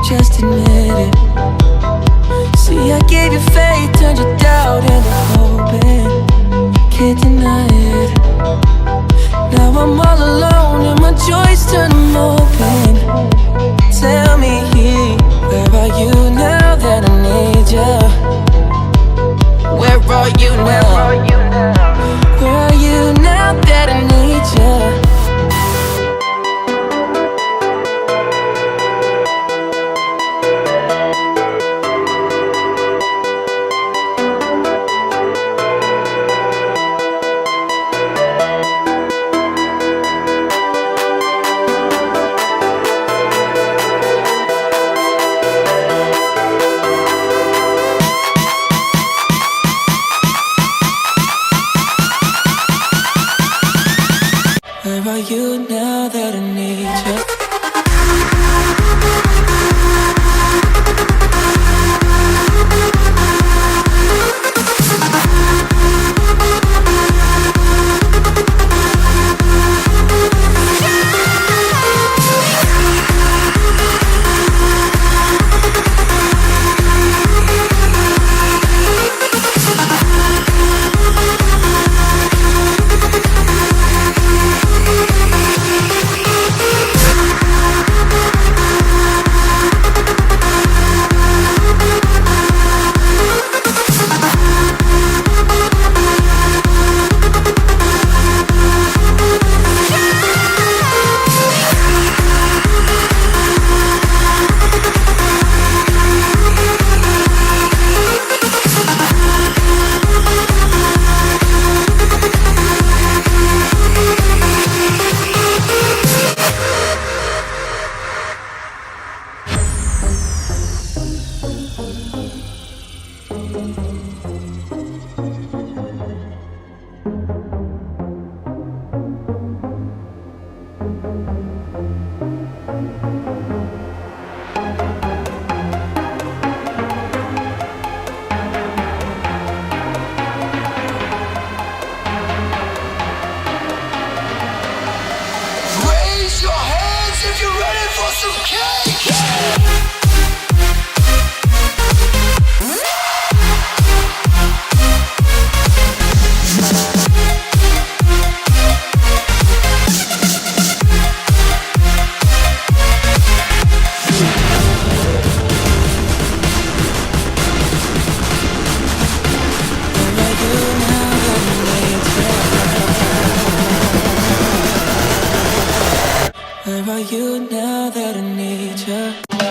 Just admit it. See, I gave you faith, turned your doubt into hope. Can't deny it. Now I'm all alone and my joys turn them open. Tell me, where are you now that I need you? Where are you now? Where are you now that I need you? Where are you now that I need you? Where are you now that I need you?